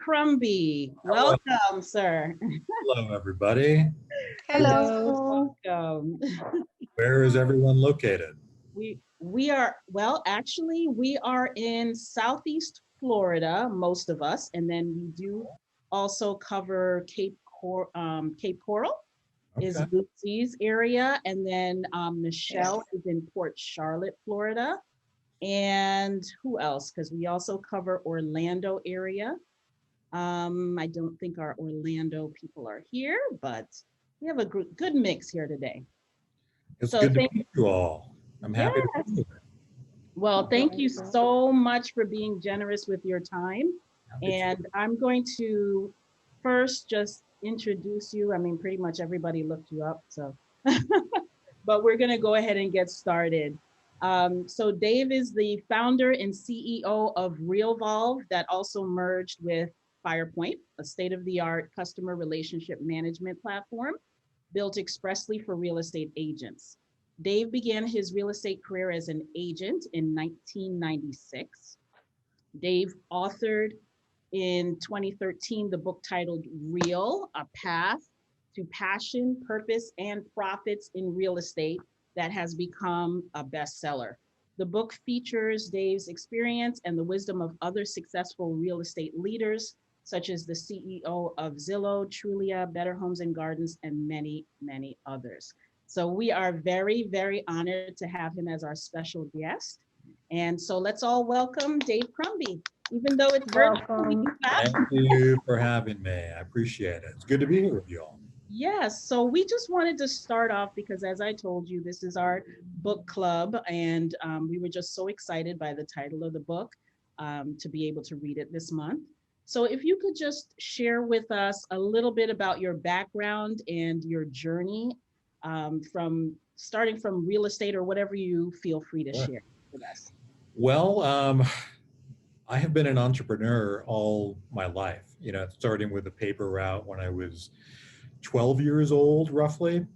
Crumby. Hello, Welcome, sir. hello, everybody. Hello. Welcome. Where is everyone located? We are actually we are in Southeast Florida, most of us, and then we do also cover Cape Coral is Okay. Lucy's area, and then Michelle is in Port Charlotte, Florida, and who else? Because we also cover Orlando area. I don't think our Orlando people are here, but we have a good mix here today. It's So good to thank meet you all. I'm happy to be yes. here. Well, thank you so much for being generous with your time. Happy to. And I'm going to first just introduce you. I mean, pretty much everybody looked you up, so but we're going to go ahead and get started. So Dave is the founder and CEO of Realvolve that also merged with Firepoint, a state-of-the-art customer relationship management platform built expressly for real estate agents. Dave began his real estate career as an agent in 1996. Dave authored in 2013 the book titled Real, A Path to Passion, Purpose, and Profits in Real Estate that has become a bestseller. The book features Dave's experience and the wisdom of other successful real estate leaders, such as the CEO of Zillow, Trulia, Better Homes and Gardens, and many, many others. So we are very, very honored to have him as our special guest. And so let's all welcome Dave Crumby. Even though it's virtual, we Welcome. can clap. Thank you for having me. I appreciate it. It's good to be here with you all. Yes, so we just wanted to start off because, as I told you, this is our book club, and we were just so excited by the title of the book to be able to read it this month. So, if you could just share with us a little bit about your background and your journey from starting from real estate or whatever you feel free to Sure. share with us. Well, I have been an entrepreneur all my life, starting with the paper route when I was 12 years old, roughly.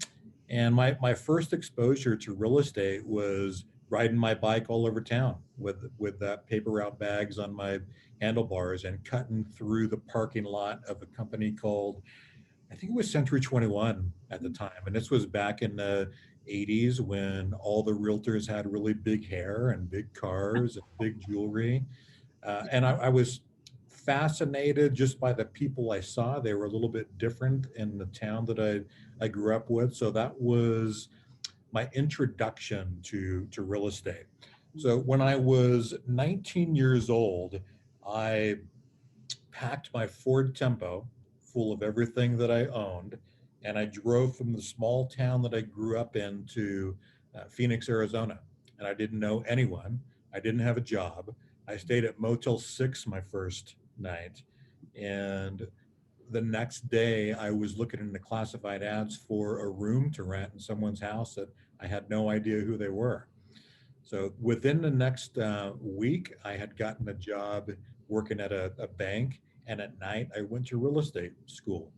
And my first exposure to real estate was riding my bike all over town with paper route bags on my handlebars and cutting through the parking lot of a company called, I think it was Century 21 at the time. And this was back in the 80s when all the realtors had really big hair and big cars and big jewelry. And I was fascinated just by the people I saw. They were a little bit different in the town that I grew up with. So that was my introduction to real estate. So when I was 19 years old, I packed my Ford Tempo full of everything that I owned, and I drove from the small town that I grew up in to Phoenix, Arizona. And I didn't know anyone. I didn't have a job. I stayed at Motel 6 my first night. And the next day, I was looking in the classified ads for a room to rent in someone's house that I had no idea who they were. So within the next week, I had gotten a job working at a bank, and at night I went to real estate school.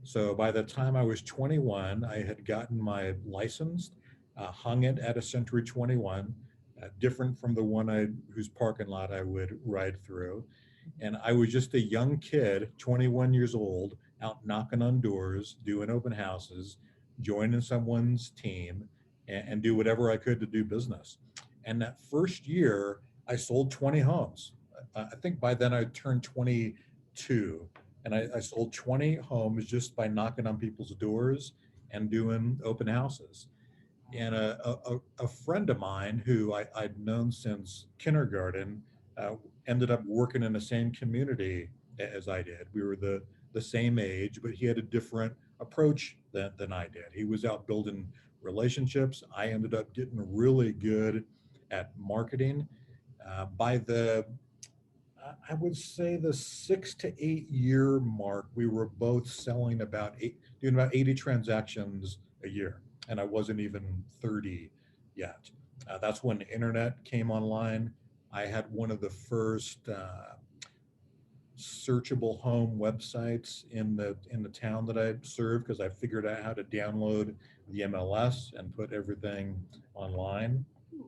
So by the time I was 21, I had gotten my license, hung it at a Century 21, different from the one whose parking lot I would ride through. And I was just a young kid, 21 years old, out knocking on doors, doing open houses, joining someone's team, and do whatever I could to do business. And that first year, I sold 20 homes. I think by then I turned 22, and I sold 20 homes just by knocking on people's doors and doing open houses. And a friend of mine who I'd known since kindergarten uh, ended up working in the same community as I did. We were the same age, but he had a different approach than I did. He was out building relationships. I ended up getting really good at marketing. By I would say the 6 to 8 year mark, we were both selling doing about 80 transactions a year. And I wasn't even 30 yet. That's when the internet came online. I had one of the first searchable home websites in the town that I served because I figured out how to download the MLS and put everything online.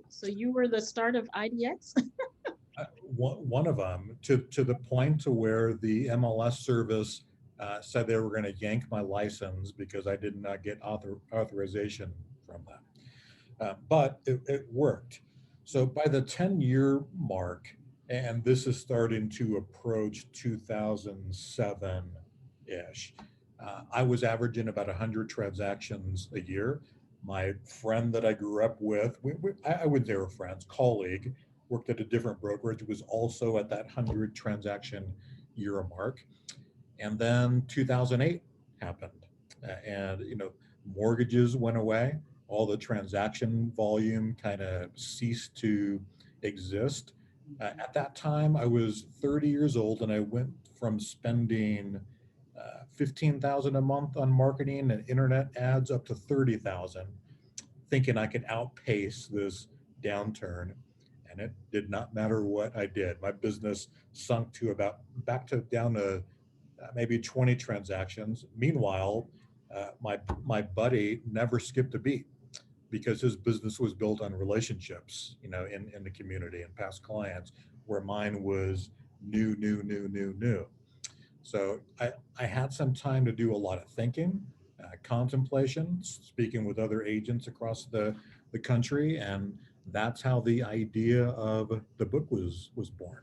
So you were the start of IDX? one of them to the point to where the MLS service said they were going to yank my license because I did not get authorization from them. But it worked. So by the 10-year mark, and this is starting to approach 2007-ish, I was averaging about 100 transactions a year. My friend that I grew up with, I would say were friends, colleague, worked at a different brokerage, was also at that 100 transaction year mark. And then 2008 happened, and mortgages went away. All the transaction volume kind of ceased to exist. At that time, I was 30 years old, and I went from spending 15,000 a month on marketing and internet ads up to 30,000, thinking I could outpace this downturn. And it did not matter what I did. My business sunk to about back to down to maybe 20 transactions. Meanwhile, my buddy never skipped a beat because his business was built on relationships, in the community and past clients, where mine was new. So I had some time to do a lot of thinking, contemplation, speaking with other agents across the country, and that's how the idea of the book was born.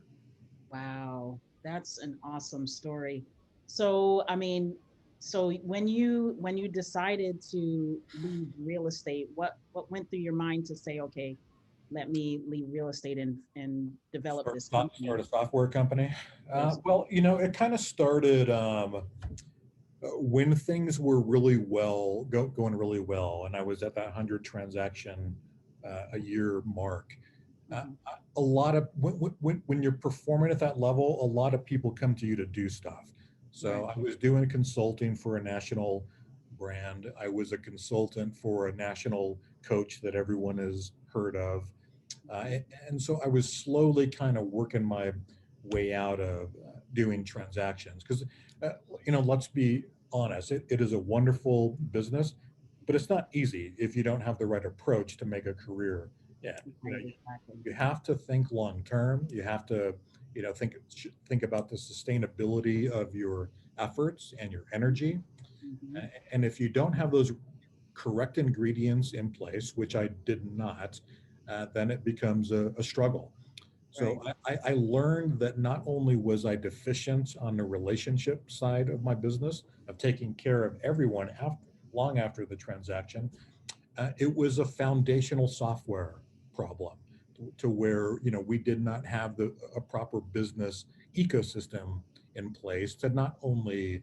Wow, that's an awesome story. So, I mean, so when you decided to leave real estate, what went through your mind to say, okay, let me leave real estate and develop this Start company? a software company. Yes. Well, it kind of started when things were really going really well, and I was at that 100 transaction a year mark. Uh, Mhm. a lot of when you're performing at that level, a lot of people come to you to do stuff. So Right. I was doing consulting for a national brand. I was a consultant for a national coach that everyone has heard of. And so I was slowly kind of working my way out of doing transactions because, let's be honest, it is a wonderful business, but it's not easy if you don't have the right approach to make a career. Yeah, Right, exactly. you have to think long term. You have to, think about the sustainability of your efforts and your energy. Mhm. And if you don't have those correct ingredients in place, which I did not, then it becomes a struggle. So Right. I learned that not only was I deficient on the relationship side of my business, of taking care of everyone long after the transaction, it was a foundational software problem to where we did not have a proper business ecosystem in place to not only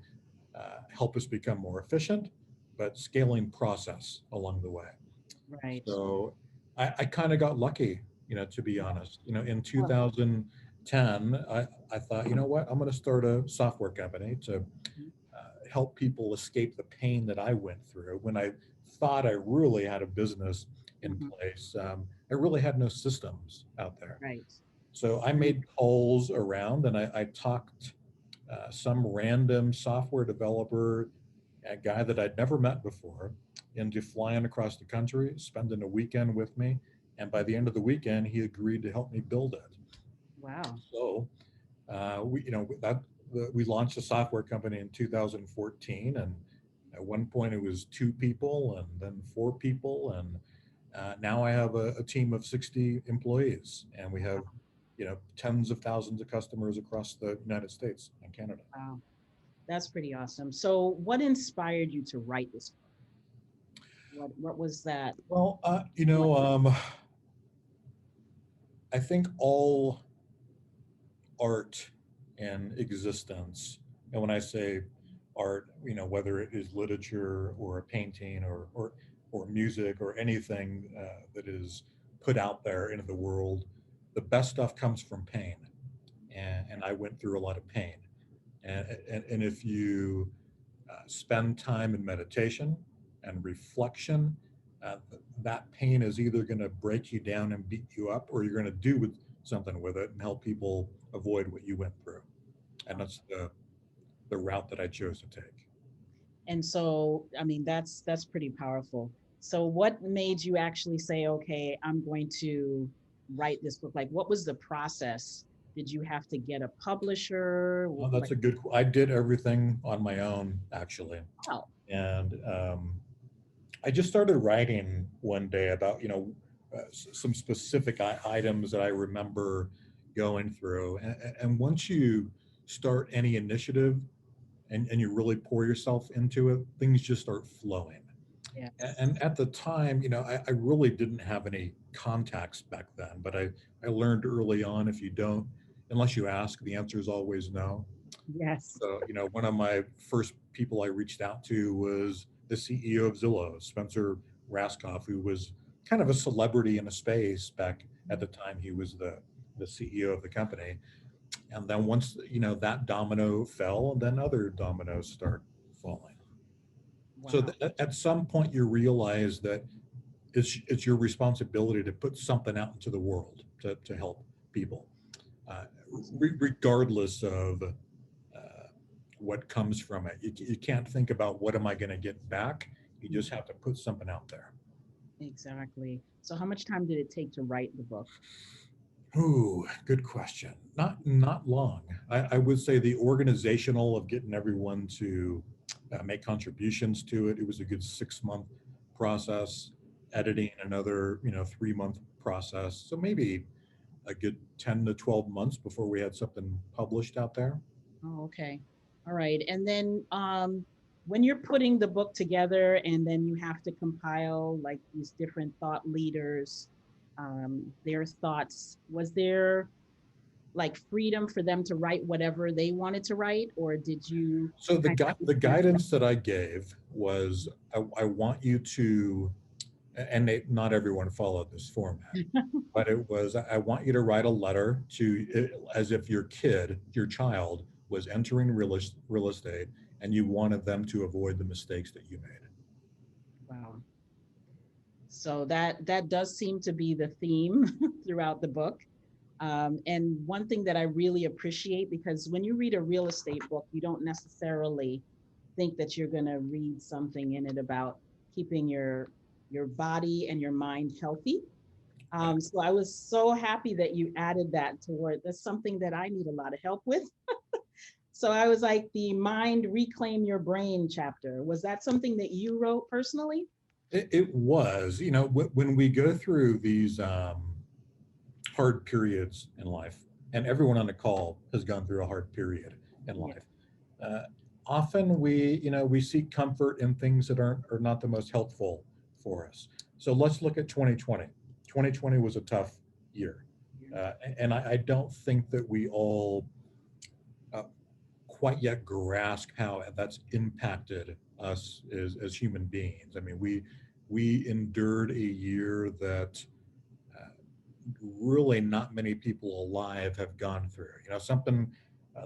help us become more efficient, but scaling process along the way. Right. So I kind of got lucky, to be Yeah. honest. In Well, 2010, I thought, you know what, I'm going to start a software company to mhm. help people escape the pain that I went through when I thought I really had a business in Mhm. place. I really had no systems out there. Right. So I made calls around and I talked some random software developer, a guy that I'd never met before, into flying across the country, spending a weekend with me. And by the end of the weekend, he agreed to help me build it. Wow. So we launched a software company in 2014, and at one point it was two people, and then four people, and now I have a team of 60 employees, and we have tens of thousands of customers across the United States and Canada. Wow. That's pretty awesome. So, what inspired you to write this book? What was that? Well, What? I think all art and existence, and when I say art, whether it is literature or a painting or music or anything that is put out there into the world, the best stuff comes from pain, and I went through a lot of pain, and if you spend time in meditation and reflection, that pain is either going to break you down and beat you up, or you're going to do something with it and help people avoid what you went through. And that's the route that I chose to take. And so, I mean, that's pretty powerful. So, what made you actually say, okay, I'm going to write this book? Like, what was the process Did you have to get a publisher? Oh, that's a good. I did everything on my own, actually, Wow. and I just started writing one day about some specific items that I remember going through, and once you start any initiative and you really pour yourself into it, things just start flowing. Yes. And at the time, I really didn't have any contacts back then, but I learned early on, if you don't, unless you ask, the answer is always no. Yes. So, one of my first people I reached out to was the CEO of Zillow, Spencer Raskoff, who was kind of a celebrity in the space back at the time he was the CEO of the company. And then once, that domino fell, then other dominoes start falling. So Wow. at some point you realize that it's your responsibility to put something out into the world to help people, uh, regardless of what comes from it. You can't think about what am I going to get back. You just have to put something out there. Exactly. So how much time did it take to write the book? Ooh, good question. Not long. I would say the organizational of getting everyone to make contributions to it. It was a good 6 month process. Editing another 3 month process. So maybe a good 10 to 12 months before we had something published out there. Oh, okay. All right. And then when you're putting the book together and then you have to compile like these different thought leaders, their thoughts, was there like freedom for them to write whatever they wanted to write, or did you So the kind the of guidance that I gave was I want you to, and not everyone followed this format, but it was I want you to write a letter to, as if your kid, your child, was entering real estate, and you wanted them to avoid the mistakes that you made. wow. So that does seem to be the theme throughout the book. And one thing that I really appreciate, because when you read a real estate book, you don't necessarily think that you're going to read something in it about keeping your body and your mind healthy. Right. So I was so happy that you added that toward. That's something that I need a lot of help with. So I was like the mind reclaim your brain chapter. Was that something that you wrote personally? It was, when we go through these hard periods in life, and everyone on the call has gone through a hard period in Yeah. life. Uh, Often we seek comfort in things that are not the most helpful for us. So let's look at 2020. 2020 was a tough year, and I don't think that we all uh, quite yet grasp how that's impacted us as human beings. I mean, we endured a year that really not many people alive have gone through. Something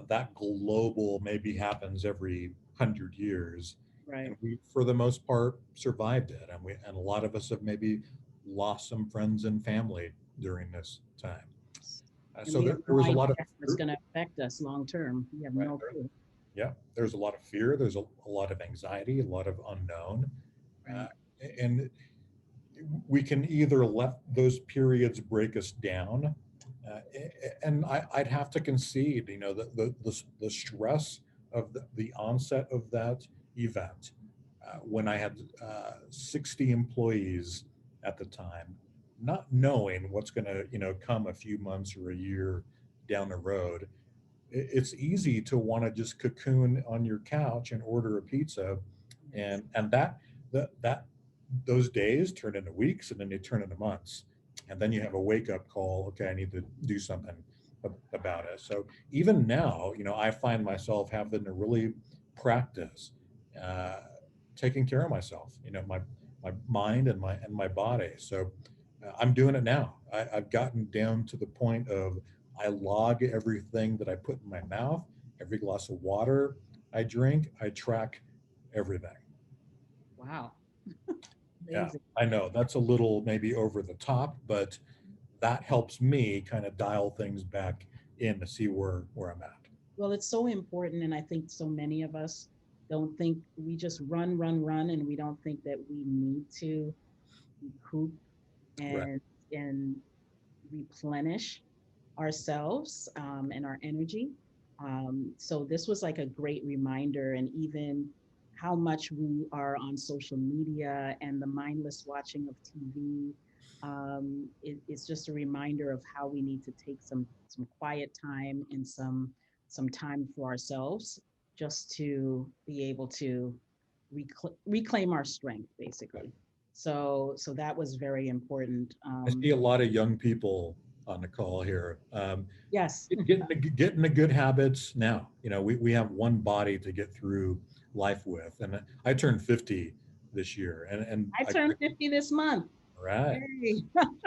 that global maybe happens every 100 years, Right. and we, for the most part, survived it. And a lot of us have maybe lost some friends and family during this time. And So we have there no was a idea lot of how it's going to affect us long term. We have right, no clue. yeah. There's a lot of fear. There's a lot of anxiety, a lot of unknown, uh, Right. and we can either let those periods break us down, and I'd have to concede, the stress of the onset of that event, when I had 60 employees at the time, not knowing what's going to, come a few months or a year down the road. It's easy to want to just cocoon on your couch and order a pizza, Yes. and that those days turn into weeks, and then they turn into months, and then you have a wake up call. Okay, I need to do something about it. So even now, I find myself having to really practice uh, taking care of myself. My mind and my body. So I'm doing it now. I've gotten down to the point of I log everything that I put in my mouth, every glass of water I drink. I track everything. Wow. Yeah, Amazing. I know that's a little maybe over the top, but that helps me kind of dial things back in to see where I'm at. Well, it's so important. And I think so many of us don't think we just run, run, run, and we don't think that we need to recoup Right. and and replenish. ourselves and our energy. So this was like a great reminder, and even how much we are on social media and the mindless watching of TV. It's just a reminder of how we need to take some quiet time and some time for ourselves, just to be able to reclaim our strength, basically. So that was very important. I see a lot of young people on the call here. Yes, Getting the good habits now. We have one body to get through life with, and I turned 50 this year, and I turned 50 this month. right. Yay.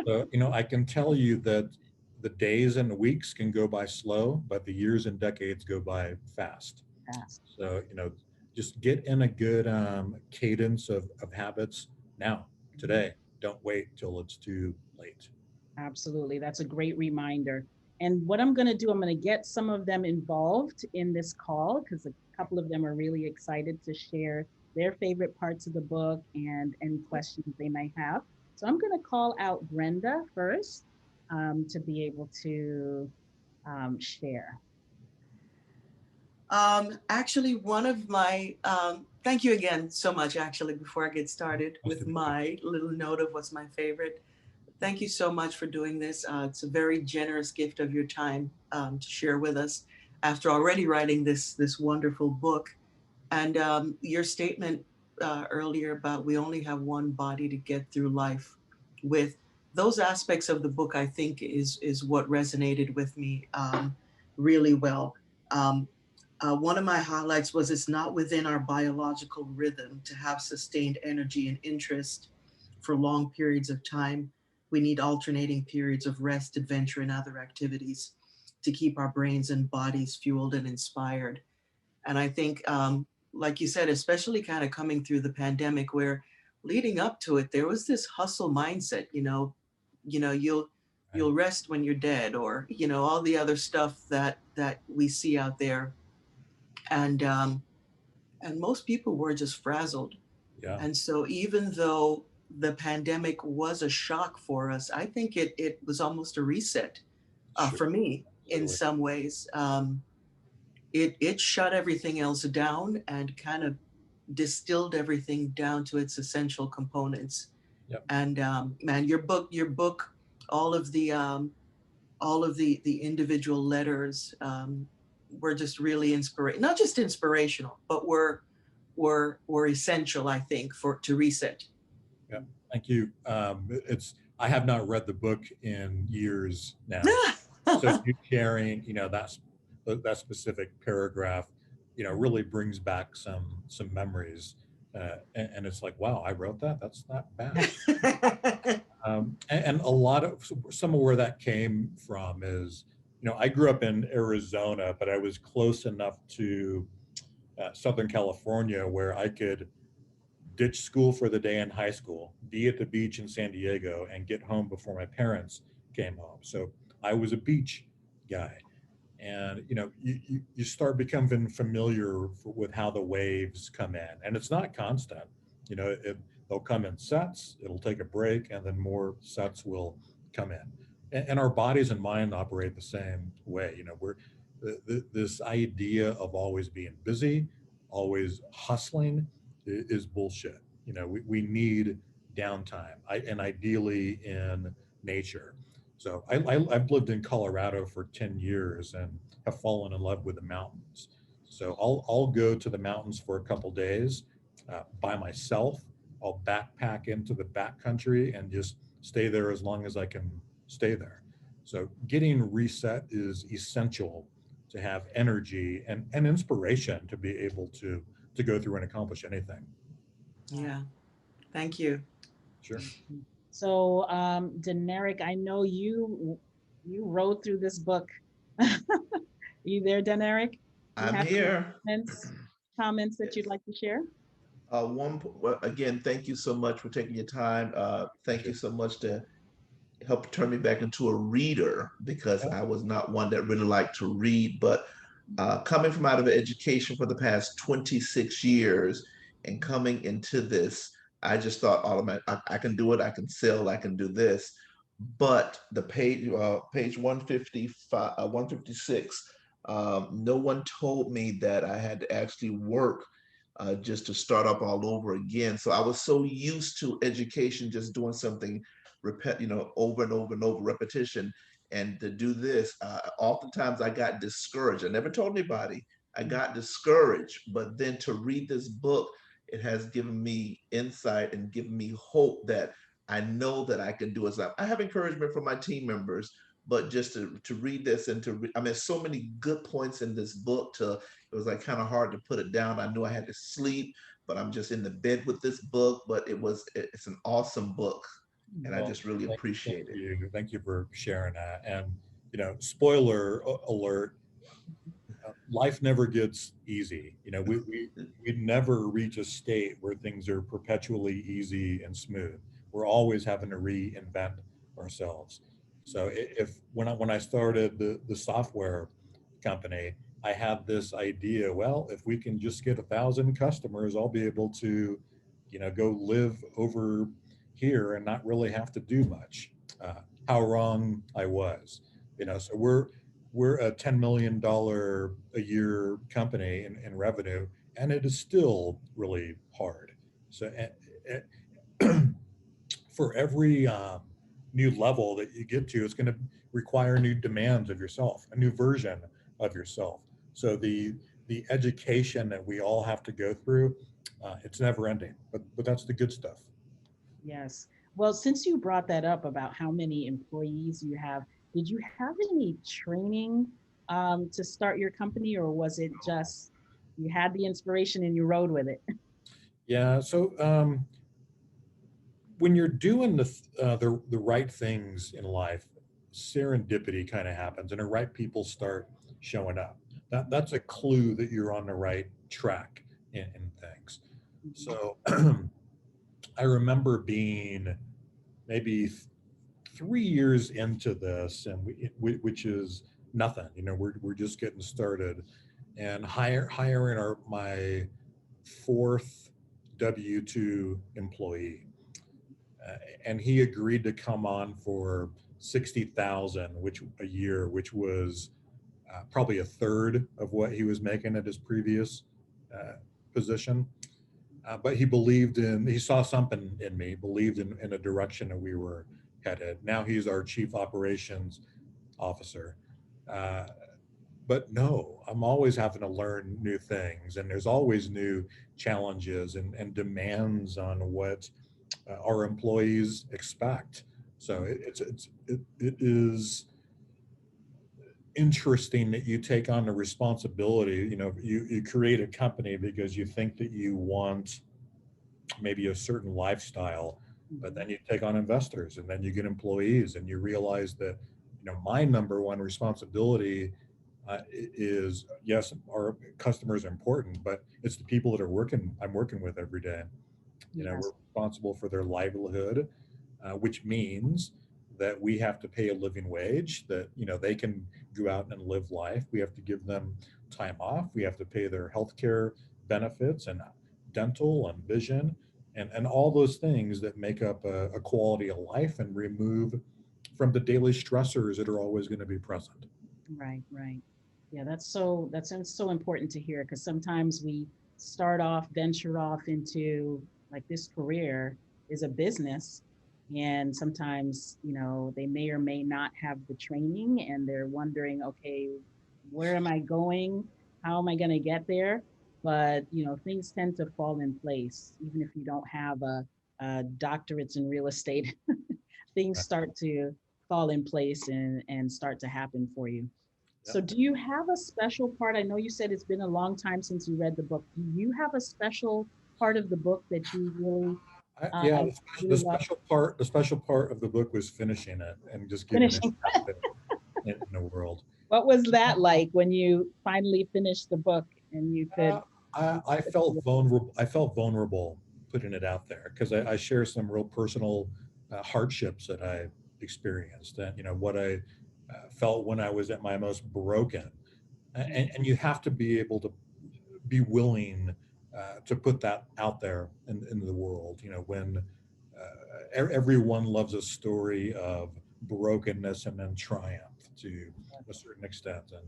So I can tell you that the days and the weeks can go by slow, but the years and decades go by fast. Fast. So just get in a good cadence of habits now, today. Don't wait till it's too late. Absolutely. That's a great reminder. And what I'm going to do, I'm going to get some of them involved in this call, because a couple of them are really excited to share their favorite parts of the book and any questions they may have. So I'm going to call out Brenda first, to be able to share. Actually, one of my, thank you again so much, actually, before I get started with my little note of what's my favorite. Thank you so much for doing this. It's a very generous gift of your time to share with us after already writing this wonderful book. And your statement earlier about we only have one body to get through life with, those aspects of the book, I think is what resonated with me really well. Um, One of my highlights was it's not within our biological rhythm to have sustained energy and interest for long periods of time. We need alternating periods of rest, adventure, and other activities to keep our brains and bodies fueled and inspired. And I think, like you said, especially kind of coming through the pandemic, where leading up to it, there was this hustle mindset. You'll rest when you're dead, or all the other stuff that we see out there, and most people were just frazzled. Yeah. And so even though the pandemic was a shock for us, I think it was almost a reset Sure. for me in Absolutely. some ways. It shut everything else down and kind of distilled everything down to its essential components. Yep. And man, your book, all of the individual letters were just really not just inspirational, but were essential, I think, to reset. Yeah. Thank you. I have not read the book in years now. So you sharing, that specific paragraph, really brings back some memories, and it's like, wow, I wrote that. That's not bad. And a lot of some of where that came from is, I grew up in Arizona, but I was close enough to Southern California where I could ditch school for the day in high school, be at the beach in San Diego, and get home before my parents came home. So I was a beach guy. And you start becoming familiar with how the waves come in, and it's not constant. They'll come in sets, it'll take a break, and then more sets will come in. And our bodies and mind operate the same way. We're this idea of always being busy, always hustling, is bullshit. We need downtime, and ideally in nature. So I've lived in Colorado for 10 years and have fallen in love with the mountains. So I'll go to the mountains for a couple days by myself. I'll backpack into the backcountry and just stay there as long as I can stay there. So getting reset is essential to have energy and inspiration to be able to go through and accomplish anything. Yeah, thank you. Sure. So, Deneric, I know you rode through this book. You there, Deneric? You I'm have any here. comments that you'd like to share? Well, again, thank you so much for taking your time. Thank you so much to help turn me back into a reader, because I was not one that really liked to read. But coming from out of education for the past 26 years and coming into this, I just thought, I can do it. I can sell. I can do this. but the page 155, 156, no one told me that I had to actually work just to start up all over again. So I was so used to education, just doing something, over and over and over, repetition. And to do this, oftentimes I got discouraged. I never told anybody. I got discouraged, but then to read this book, it has given me insight and given me hope that I know that I can do it. So I have encouragement from my team members, but just to read this and I mean, so many good points in this book. It was like kind of hard to put it down. I knew I had to sleep, but I'm just in the bed with this book. But it's an awesome book, and I Well, just really appreciate it. thank you for sharing that. And spoiler alert, life never gets easy. We never reach a state where things are perpetually easy and smooth. We're always having to reinvent ourselves. So if when I started the software company, I had this idea. Well, if we can just get 1,000 customers, I'll be able to, go live over here and not really have to do much. How wrong I was. So we're a $10 million a year company in revenue, and it is still really hard. So for every new level that you get to, it's going to require new demands of yourself, a new version of yourself. So the education that we all have to go through, it's never ending. But that's the good stuff. Yes. Well, since you brought that up about how many employees you have, did you have any training to start your company, or was it just you had the inspiration and you rode with it? Yeah. So when you're doing the right things in life, serendipity kind of happens, and the right people start showing up. That's a clue that you're on the right track in things. Mhm. So I remember being maybe 3 years into this, and which is nothing. We're just getting started, and hiring my fourth W-2 employee, and he agreed to come on for 60,000, which a year, which was probably a third of what he was making at his previous uh, position. But he saw something in me, believed in a direction that we were headed. Now he's our chief operations officer. Uh, but no, I'm always having to learn new things, and there's always new challenges and demands on what our employees expect. So it is interesting that you take on the responsibility. You create a company because you think that you want maybe a certain lifestyle, but Mhm. then you take on investors, and then you get employees, and you realize that my number one responsibility is, yes, our customers are important, but it's the people that I'm working with every day. We're Yes. responsible for their livelihood, which means that we have to pay a living wage, that they can go out and live life. We have to give them time off. We have to pay their health care benefits and dental and vision, and all those things that make up a quality of life and remove from the daily stressors that are always going to be present. Right, right. Yeah, that's so important to hear, because sometimes we venture off into, like, this career is a business, and sometimes, they may or may not have the training, and they're wondering, okay, where am I going? How am I going to get there? But, things tend to fall in place, even if you don't have a doctorates in real estate. Things start to fall in place and start to happen for you. So, Yep. do you have a special part? I know you said it's been a long time since you read the book. Do you have a special part of the book that you really, Yeah, the really love special part of the book was finishing it and just getting it finishing? out there in the world. What was that like when you finally finished the book and you could? Uh, I felt vulnerable. I felt vulnerable putting it out there because I share some real personal hardships that I experienced, and what I felt when I was at my most broken. And you have to be able to be willing to put that out there in the world. When everyone loves a story of brokenness and then triumph to a certain extent. And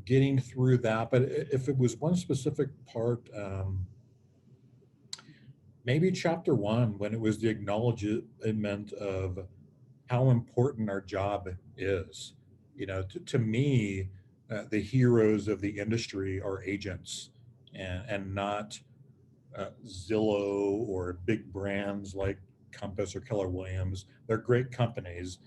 getting through that. But if it was one specific part, maybe chapter one, when it was the acknowledgement of how important our job is. You know, to me, the heroes of the industry are agents, and not Zillow or big brands like Compass or Keller Williams. They're great companies,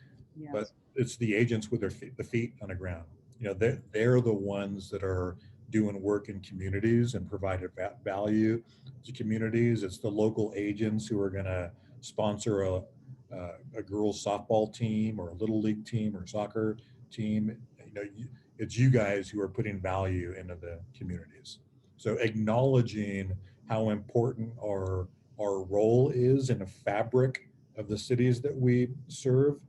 but Yes. it's the agents with the feet on the ground. You know, they're the ones that are doing work in communities and provide value to communities. It's the local agents who are going to sponsor a girls softball team or a little league team or soccer team. You know, it's you guys who are putting value into the communities. So acknowledging how important our role is in the fabric of the cities that we serve,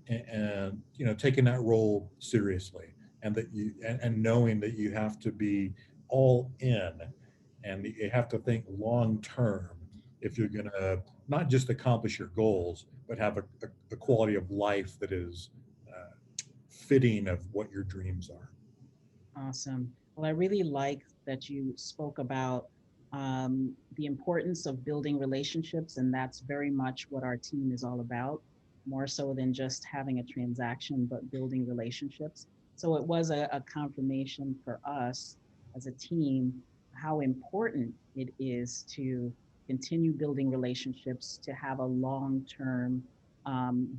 and you know, taking that role seriously, and that and knowing that you have to be all in, and you have to think long term if you're going to not just accomplish your goals, but have a quality of life that is fitting of what your dreams are. Awesome. Well, I really like that you spoke about the importance of building relationships, and that's very much what our team is all about, more so than just having a transaction, but building relationships. So it was a confirmation for us as a team how important it is to continue building relationships, to have a long-term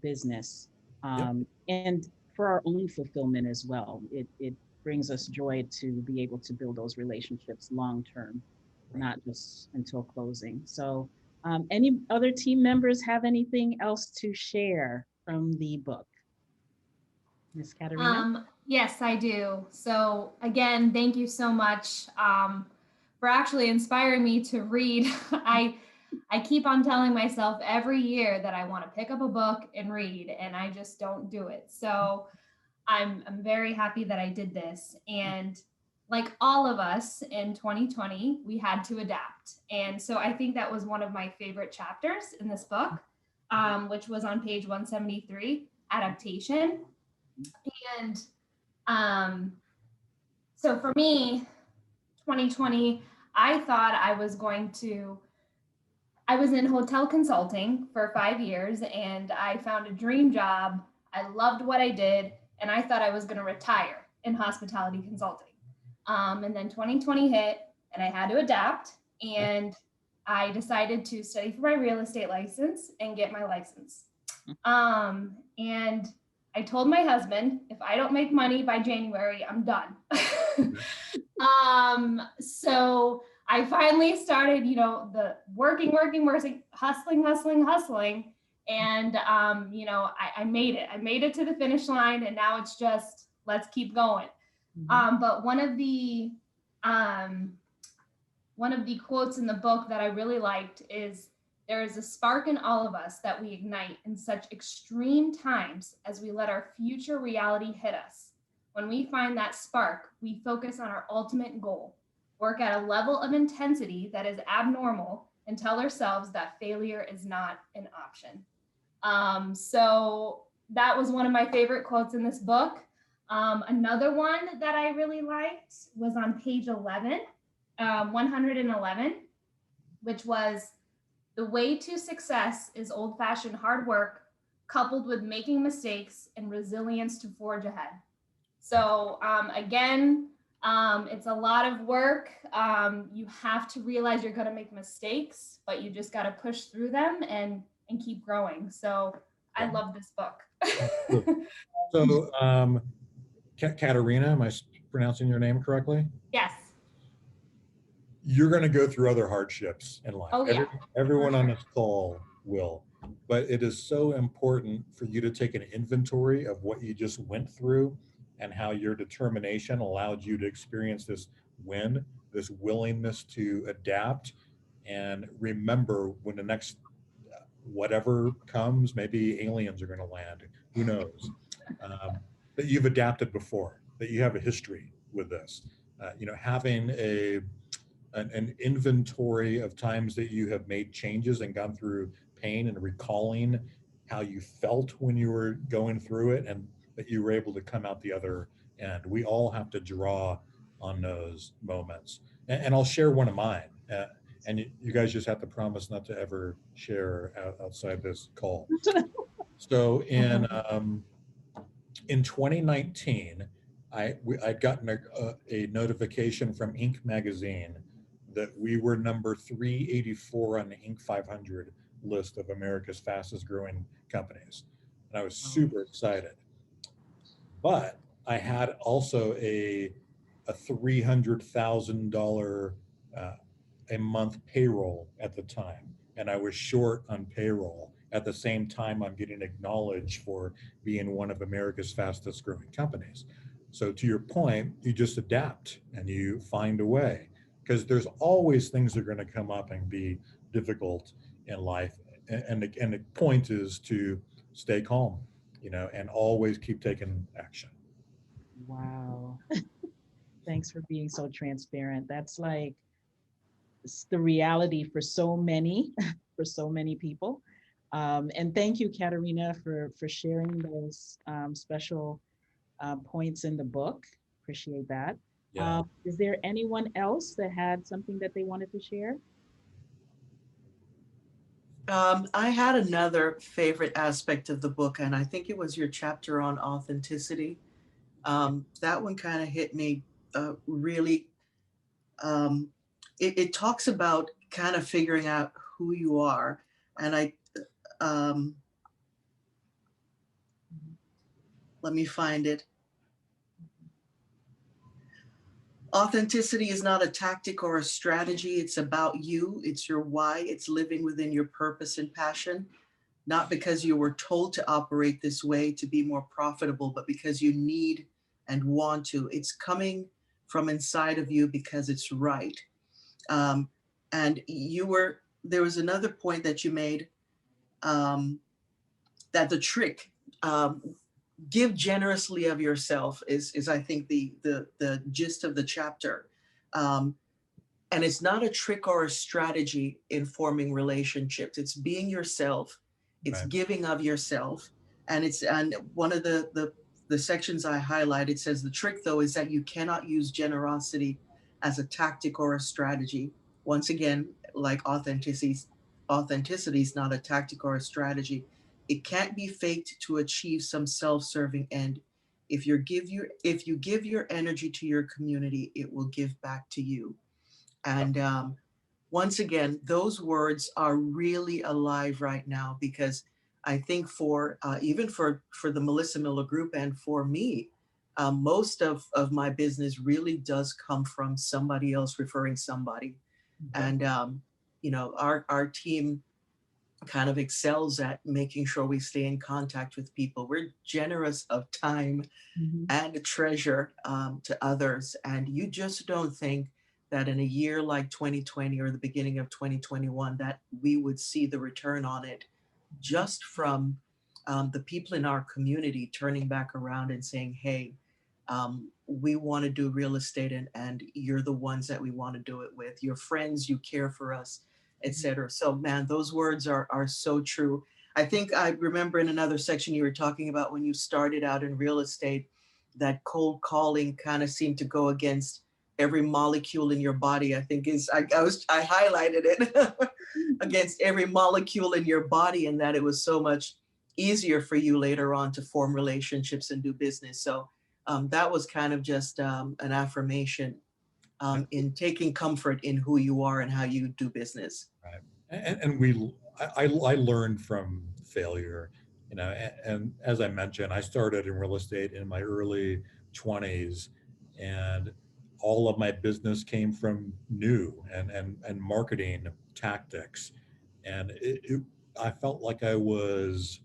business, Yep. and for our own fulfillment as well. It brings us joy to be able to build those relationships long term, Right. not just until closing. So, any other team members have anything else to share from the book? Miss Katerina? Yes, I do. So again, thank you so much for actually inspiring me to read. I keep on telling myself every year that I want to pick up a book and read, and I just don't do it. So I'm very happy that I did this. And like all of us in 2020, we had to adapt. And so I think that was one of my favorite chapters in this book, which was on page 173, adaptation. And so for me, 2020, I thought I was in hotel consulting for 5 years, and I found a dream job. I loved what I did, and I thought I was going to retire in hospitality consulting. And then 2020 hit, and I had to adapt, and I decided to study for my real estate license and get my license. And I told my husband, if I don't make money by January, I'm done. So I finally started, the working, hustling. And, I made it. I made it to the finish line, and now it's just, let's keep going. But one of the quotes in the book that I really liked is, there is a spark in all of us that we ignite in such extreme times as we let our future reality hit us. When we find that spark, we focus on our ultimate goal, work at a level of intensity that is abnormal, and tell ourselves that failure is not an option. So that was one of my favorite quotes in this book. Another one that I really liked was on page 111, which was, the way to success is old-fashioned hard work coupled with making mistakes and resilience to forge ahead. So again, it's a lot of work. You have to realize you're going to make mistakes, but you just got to push through them and keep growing. So I love this book. So, Katerina, am I pronouncing your name correctly? Yes. You're going to go through other hardships in life. Oh, yeah. Everyone on this call will. But it is so important for you to take an inventory of what you just went through and how your determination allowed you to experience this win, this willingness to adapt, and remember when the next whatever comes, maybe aliens are going to land, who knows, that you've adapted before, that you have a history with this. Having an inventory of times that you have made changes and gone through pain, and recalling how you felt when you were going through it, and that you were able to come out the other end. We all have to draw on those moments. And I'll share one of mine. And you guys just have to promise not to ever share outside this call. So in 2019, I'd gotten a notification from Inc. magazine that we were number 384 on the Inc. 500 list of America's fastest growing companies. And I was super excited. But I had also a $300,000 a month payroll at the time, and I was short on payroll. At the same time, I'm getting acknowledged for being one of America's fastest growing companies. So to your point, you just adapt and you find a way, because there's always things that are going to come up and be difficult in life. And the point is to stay calm, and always keep taking action. Wow. Thanks for being so transparent. That's like the reality for so many, for so many people. And thank you, Katerina, for sharing those special points in the book. Appreciate that. Yeah. Is there anyone else that had something that they wanted to share? I had another favorite aspect of the book, and I think it was your chapter on authenticity. That one kind of hit me really. It talks about kind of figuring out who you are, and let me find it. Authenticity is not a tactic or a strategy. It's about you. It's your why. It's living within your purpose and passion, not because you were told to operate this way to be more profitable, but because you need and want to. It's coming from inside of you because it's right. And there was another point that you made, that the trick, give generously of yourself is I think the gist of the chapter. And it's not a trick or a strategy in forming relationships. It's being yourself. It's Right. giving of yourself. And one of the sections I highlighted says the trick though is that you cannot use generosity as a tactic or a strategy. Once again, like authenticity is not a tactic or a strategy. It can't be faked to achieve some self-serving end. If you give your energy to your community, it will give back to you. And once again, those words are really alive right now, because I think for even for the Melissa Miller Group and for me, most of my business really does come from somebody else referring somebody. And our team kind of excels at making sure we stay in contact with people. We're generous of time and treasure to others. And you just don't think that in a year like 2020 or the beginning of 2021, that we would see the return on it just from the people in our community turning back around and saying, hey, we want to do real estate, and you're the ones that we want to do it with. Your friends, you care for us, etc. So man, those words are so true. I think I remember in another section you were talking about when you started out in real estate, that cold calling kind of seemed to go against every molecule in your body. I think I highlighted it against every molecule in your body, and that it was so much easier for you later on to form relationships and do business. So that was kind of just an affirmation in taking comfort in who you are and how you do business. Right. And I learned from failure, and as I mentioned, I started in real estate in my early 20s, and all of my business came from new and marketing tactics. And I felt like I was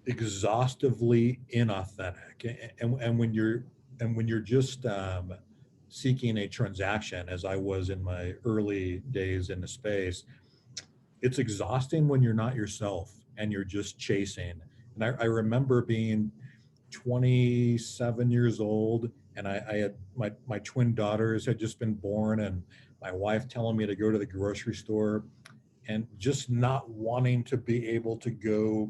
exhaustively inauthentic. And when you're just seeking a transaction, as I was in my early days in the space, it's exhausting when you're not yourself and you're just chasing. And I remember being 27 years old, and I had my twin daughters had just been born, and my wife telling me to go to the grocery store, and just not wanting to be able to go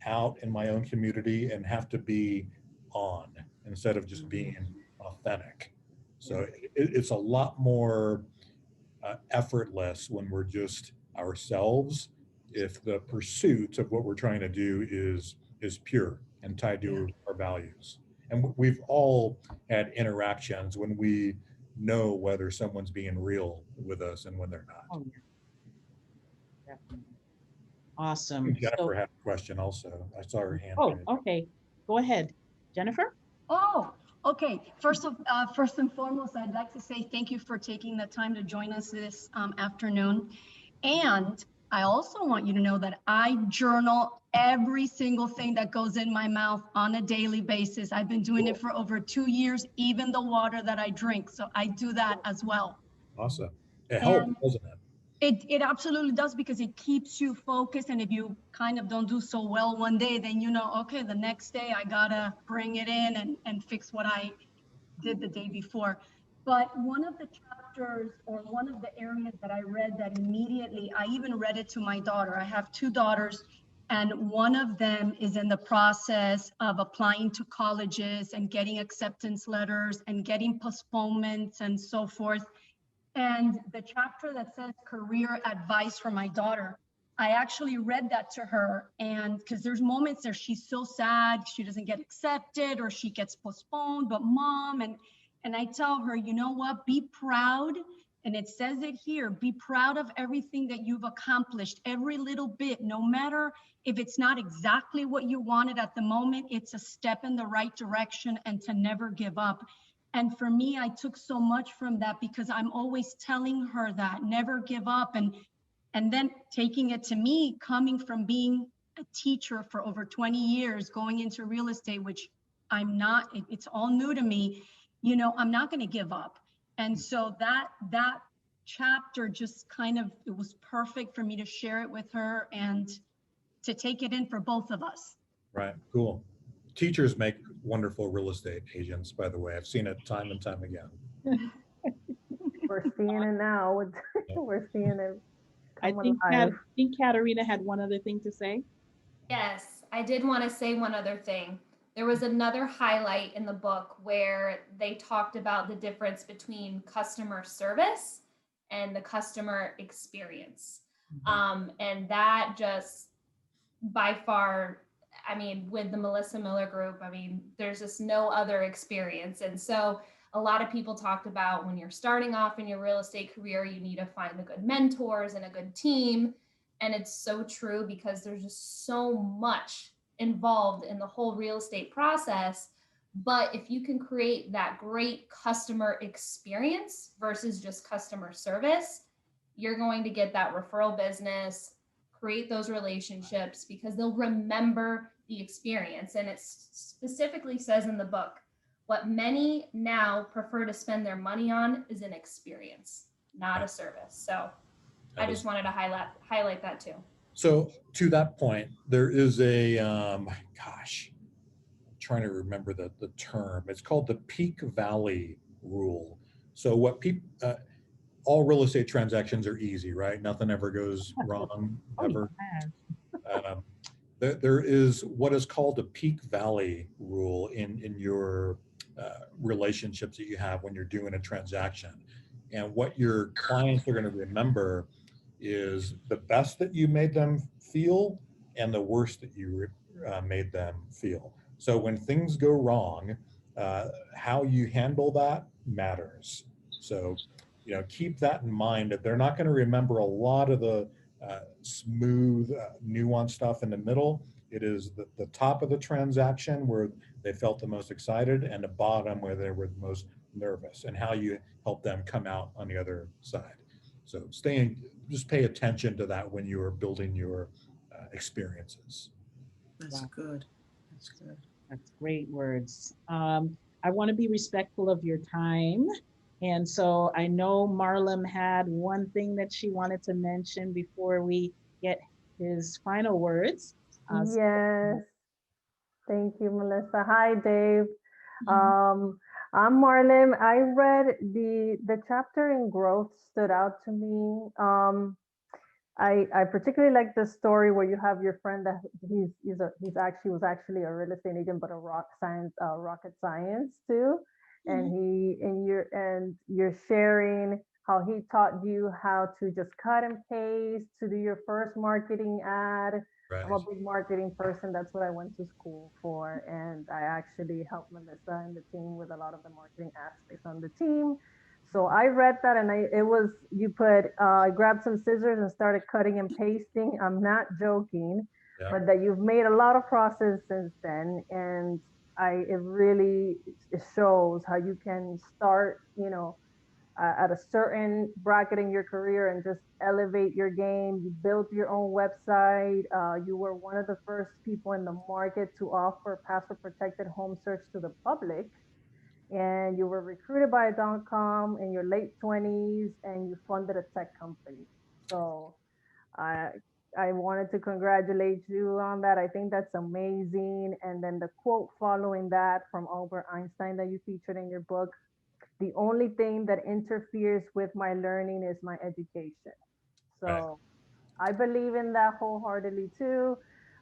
out in my own community and have to be on instead of just being authentic. So it's a lot more effortless when we're just ourselves, if the pursuit of what we're trying to do is pure and tied to our values. And we've all had interactions when we know whether someone's being real with us and when they're not. Oh, yeah. Definitely. Awesome. Jennifer had a question also. I saw her hand. Oh, okay. Go ahead, Jennifer. Oh, okay. First and foremost, I'd like to say thank you for taking the time to join us this afternoon. And I also want you to know that I journal every single thing that goes in my mouth on a daily basis. I've been doing it for over 2 years, even the water that I drink. So I do that as well. Awesome. It helps, doesn't it? It absolutely does, because it keeps you focused. And if you kind of don't do so well one day, then you know, okay, the next day I gotta bring it in and fix what I did the day before. But one of the chapters, or one of the areas that I read that immediately, I even read it to my daughter. I have 2 daughters, and one of them is in the process of applying to colleges and getting acceptance letters and getting postponements and so forth. And the chapter that says career advice for my daughter, I actually read that to her. And because there's moments there she's so sad, she doesn't get accepted or she gets postponed, but mom, and I tell her, you know what, be proud. And it says it here, be proud of everything that you've accomplished, every little bit, no matter if it's not exactly what you wanted at the moment, it's a step in the right direction, and to never give up. And for me, I took so much from that, because I'm always telling her that never give up. And then taking it to me, coming from being a teacher for over 20 years, going into real estate, which I'm not, it's all new to me, you know, I'm not going to give up. And so that chapter just kind of, it was perfect for me to share it with her and to take it in for both of us. Right. Cool. Teachers make wonderful real estate agents, by the way. I've seen it time and time again. We're seeing it now. We're seeing it. I think Katarina had one other thing to say. Yes, I did want to say one other thing. There was another highlight in the book where they talked about the difference between customer service and the customer experience. And that just by far, I mean, with the Melissa Miller group, I mean, there's just no other experience. And so a lot of people talked about when you're starting off in your real estate career, you need to find the good mentors and a good team. And it's so true, because there's just so much involved in the whole real estate process. But if you can create that great customer experience versus just customer service, you're going to get that referral business, create those relationships, because they'll remember the experience. And it specifically says in the book, what many now prefer to spend their money on is an experience, not a service. So I just wanted to highlight that too. So to that point, there is a, gosh, I'm trying to remember the term. It's called the peak valley rule. So what people, all real estate transactions are easy, right? Nothing ever goes wrong, ever. There is what is called a peak valley rule in your relationships that you have when you're doing a transaction. And what your clients are going to remember is the best that you made them feel and the worst that you made them feel. So when things go wrong, how you handle that matters. So, you know, keep that in mind, that they're not going to remember a lot of the smooth, nuanced stuff in the middle. It is the top of the transaction where they felt the most excited, and the bottom where they were the most nervous, and how you help them come out on the other side. So just pay attention to that when you are building your experiences. That's good. That's good. That's great words. I want to be respectful of your time. And so I know Marlon had one thing that she wanted to mention before we get his final words. Yes. Thank you, Melissa. Hi, Dave. I'm Marlon. I read the chapter in growth stood out to me. I particularly like the story where you have your friend that he's actually was actually a real estate agent, but a rocket science too. And you're sharing how he taught you how to just cut and paste to do your first marketing ad. Right. I'm a big marketing person. That's what I went to school for. And I actually helped Melissa and the team with a lot of the marketing aspects on the team. So I read that and I grabbed some scissors and started cutting and pasting. I'm not joking, Yeah. but that you've made a lot of process since then. And it shows how you can start, at a certain bracket in your career and just elevate your game. You built your own website. You were one of the first people in the market to offer password protected home search to the public. And you were recruited by .com in your late 20s and you funded a tech company. So I I wanted to congratulate you on that. I think that's amazing. And then the quote following that from Albert Einstein that you featured in your book, the only thing that interferes with my learning is my education. Right. So I believe in that wholeheartedly too.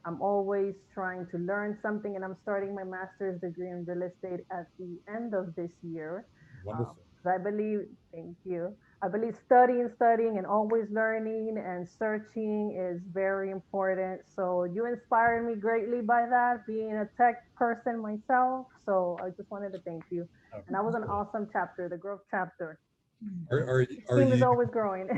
I'm always trying to learn something, and I'm starting my master's degree in real estate at the end of this year. Wonderful. I believe, thank you. I believe studying, and always learning and searching is very important. So you inspired me greatly by that, being a tech person myself. So I just wanted to thank you. And that was an awesome chapter, the growth chapter. Are Team is you always growing.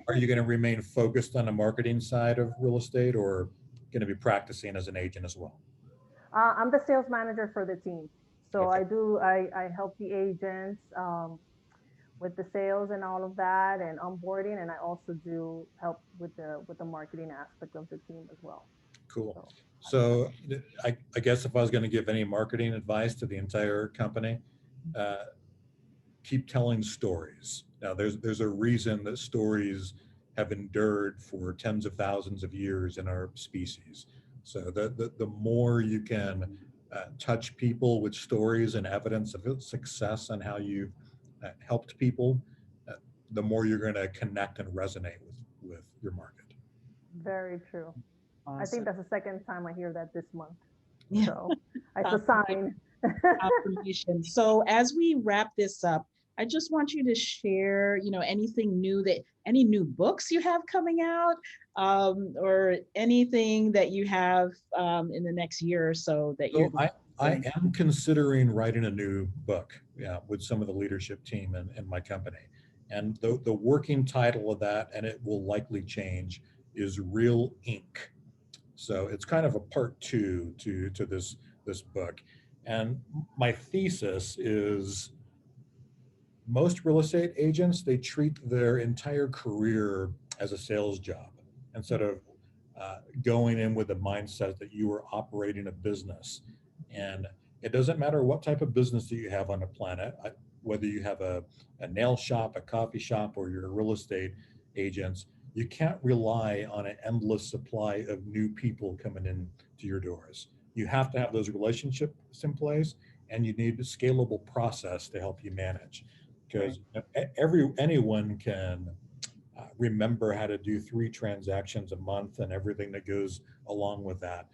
are you going to remain focused on the marketing side of real estate, or going to be practicing as an agent as well? I'm the sales manager for the team. So Okay. I help the agents with the sales and all of that and onboarding. And I also do help with the marketing aspect of the team as well. Cool. So I guess if I was going to give any marketing advice to the entire company, keep telling stories. Now, there's a reason that stories have endured for tens of thousands of years in our species. So the more you can touch people with stories and evidence of success and how you helped people, the more you're going to connect and resonate with your market. Very true. I Awesome. think that's the second time I hear that this month. Yeah. So it's a sign. Confirmation. So as we wrap this up, I just want you to share, anything new any new books you have coming out, or anything that you have in the next year or so that you're. I am considering writing a new book, with some of the leadership team and my company. And the working title of that, and it will likely change, is Real Ink. So it's kind of a part two to this book. And my thesis is most real estate agents, they treat their entire career as a sales job instead of going in with the mindset that you are operating a business. And it doesn't matter what type of business that you have on the planet, whether you have a nail shop, a coffee shop, or you're a real estate agent, you can't rely on an endless supply of new people coming in to your doors. You have to have those relationships in place, and you need a scalable process to help you manage. Because anyone can remember how to do 3 transactions a month and everything that goes along with that.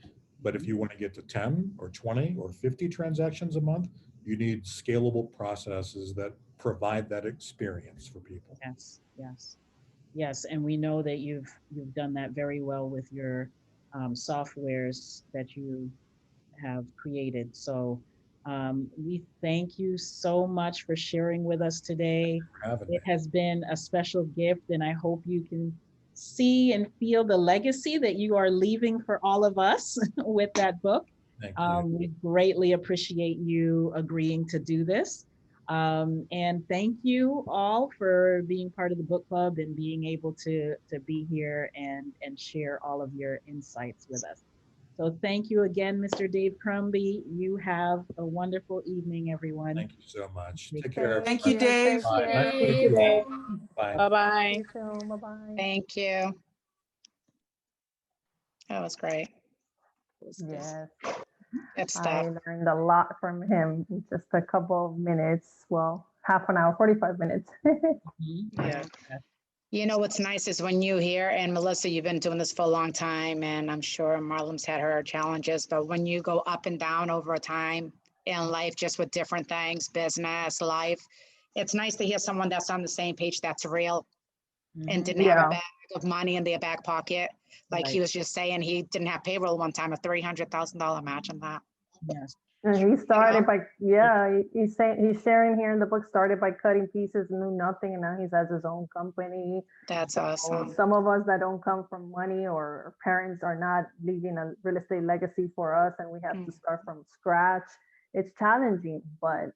But if you want to get to 10 or 20 or 50 transactions a month, you need scalable processes that provide that experience for people. Yes, yes, yes. And we know that you've done that very well with your softwares that you have created. So we thank you so much for sharing with us today. It has been a special gift, and I hope you can see and feel the legacy that you are leaving for all of us with that book. Thank you. We greatly appreciate you agreeing to do this. And thank you all for being part of the book club and being able to be here and share all of your insights with us. So thank you again, Mr. Dave Crumby. You have a wonderful evening, everyone. Thank you so much. Take Take care. Thank you, Dave. Bye. Bye. Bye-bye. Bye-bye. Thank you. That was great. Yes. Good stuff. I learned a lot from him in just a couple of minutes. Well, half an hour, 45 minutes. Yeah. You know, what's nice is when you hear, and Melissa, you've been doing this for a long time, and I'm sure Marlum's had her challenges, but when you go up and down over time in life, just with different things, business, life, it's nice to hear someone that's on the same page, that's real and didn't have a Yeah. bag of money in their back pocket. Like he Right. was just saying, he didn't have payroll one time, a $300,000, imagine that. Yes. And he started know? by, yeah, he's saying, he's sharing here in the book, started by cutting pieces, knew nothing, and now he has his own company. That's So awesome. some of us that don't come from money or parents are not leaving a real estate legacy for us, and we have to start from scratch. It's challenging, but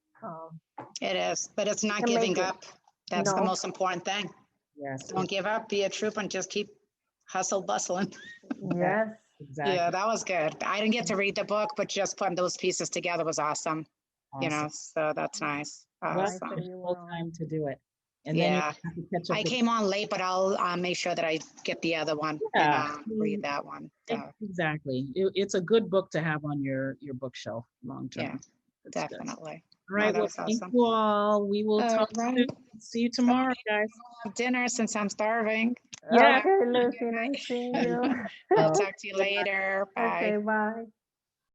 It is, but it's not can make giving it. up. That's the No, most important thing. Yes. Don't give up, be a trooper, and just keep hustle bustling. yes, Exactly. Yeah, that was good. I didn't get to read the book, but just putting those pieces together was awesome. You know, Awesome. so that's nice. Well, nice Awesome. that you full were on. time to do it. And then you Yeah, have to catch up I with came on late, but I'll make sure that I get the other one Yeah. and read that one. So, Exactly. It's a good book to have on your bookshelf long term. yeah, That's good. definitely. All right. No, that Well, was thank awesome. you all. We will All talk right. soon. See you tomorrow, guys. Have dinner since I'm starving. Yeah. Okay, Lucy, nice seeing you. I'll talk to you later. Bye. Okay, bye.